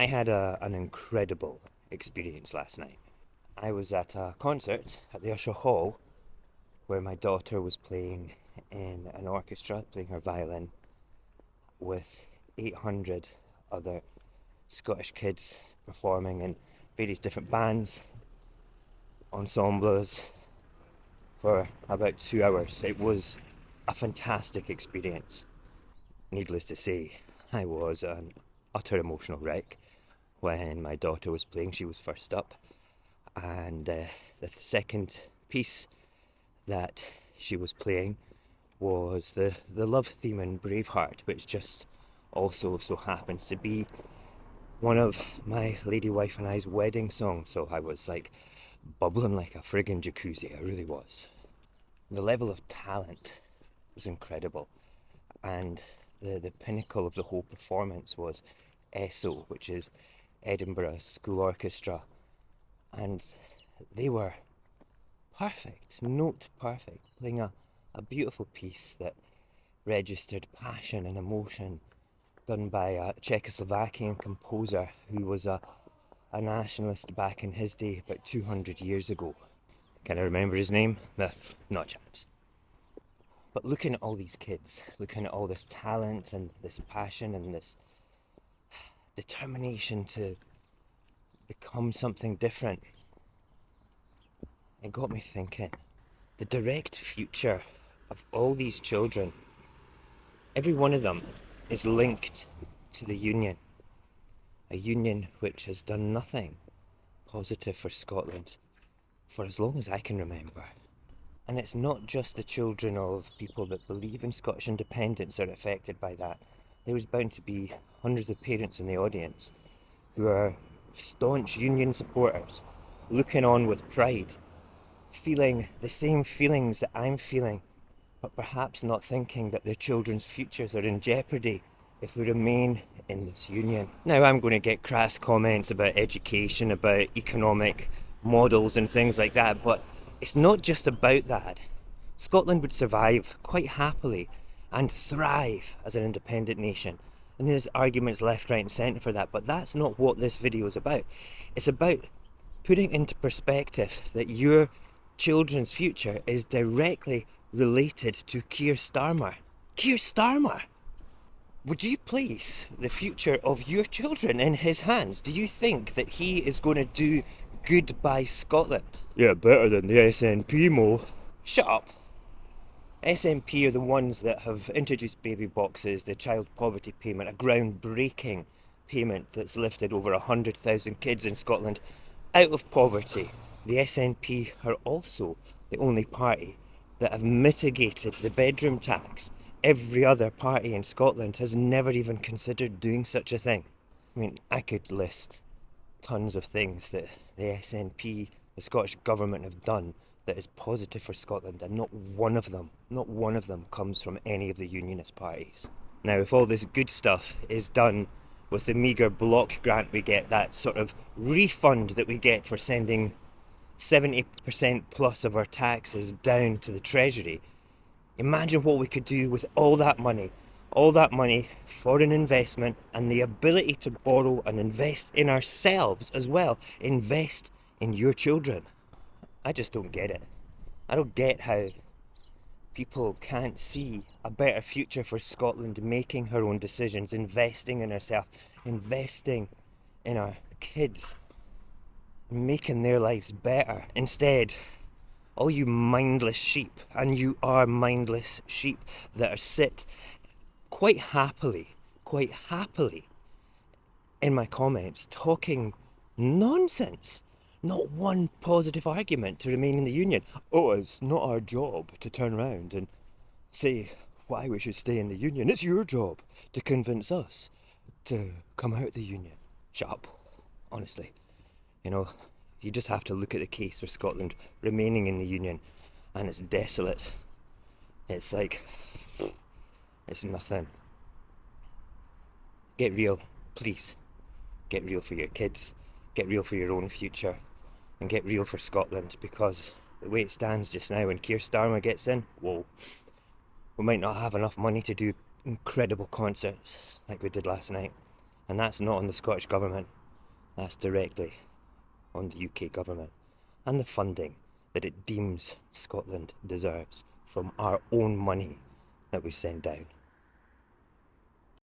had an incredible experience last night. I was at a concert at the Usher Hall where my daughter was playing in an orchestra, playing her violin, with 800 other Scottish kids performing in various different bands, ensembles, for about 2 hours. It was a fantastic experience. Needless to say, I was an utter emotional wreck when my daughter was playing. She was first up, and the second piece that she was playing was the love theme in Braveheart, which just also so happens to be one of my lady wife and I's wedding songs. So I was like bubbling like a friggin' jacuzzi. I really was. The level of talent was incredible, and the pinnacle of the whole performance was ESO, which is Edinburgh School Orchestra, and they were perfect, note perfect, playing a beautiful piece that registered passion and emotion, done by a Czechoslovakian composer who was a nationalist back in his day about 200 years ago. Can I remember his name? Not a chance. But looking at all these kids, looking at all this talent and this passion and this determination to become something different, it got me thinking. The direct future of all these children, every one of them is linked to the union. A union which has done nothing positive for Scotland for as long as I can remember. And it's not just the children of people that believe in Scottish independence are affected by that. There was bound to be hundreds of parents in the audience who are staunch union supporters, looking on with pride, feeling the same feelings that I'm feeling, but perhaps not thinking that their children's futures are in jeopardy if we remain in this union. Now, I'm going to get crass comments about education, about economic models and things like that, but it's not just about that. Scotland would survive quite happily and thrive as an independent nation. And there's arguments left, right and centre for that, but that's not what this video is about. It's about putting into perspective that your children's future is directly related to Kier Starmer. Kier Starmer! Would you place the future of your children in his hands? Do you think that he is going to do good by Scotland? Yeah, better than the SNP, Mo. Shut up. SNP are the ones that have introduced baby boxes, the child poverty payment, a groundbreaking payment that's lifted over 100,000 kids in Scotland out of poverty. The SNP are also the only party that have mitigated the bedroom tax. Every other party in Scotland has never even considered doing such a thing. I mean, I could list tons of things that the SNP, the Scottish Government, have done that is positive for Scotland, and not one of them comes from any of the unionist parties. Now, if all this good stuff is done with the meagre block grant we get, that sort of refund that we get for sending 70% plus of our taxes down to the Treasury, imagine what we could do with all that money for an investment and the ability to borrow and invest in ourselves as well, invest in your children. I just don't get it. I don't get how people can't see a better future for Scotland, making her own decisions, investing in herself, investing in our kids, making their lives better. Instead, all you mindless sheep, and you are mindless sheep, that are sit quite happily in my comments talking nonsense. Not one positive argument to remain in the union. Oh, it's not our job to turn around and say why we should stay in the union. It's your job to convince us to come out of the union. Shut up. Honestly. You know, you just have to look at the case for Scotland remaining in the union, and it's desolate. It's like, it's nothing. Get real, please. Get real for your kids. Get real for your own future. And get real for Scotland, because the way it stands just now, when Kier Starmer gets in, whoa, we might not have enough money to do incredible concerts like we did last night. And that's not on the Scottish Government. That's directly on the UK government and the funding that it deems Scotland deserves from our own money that we send down.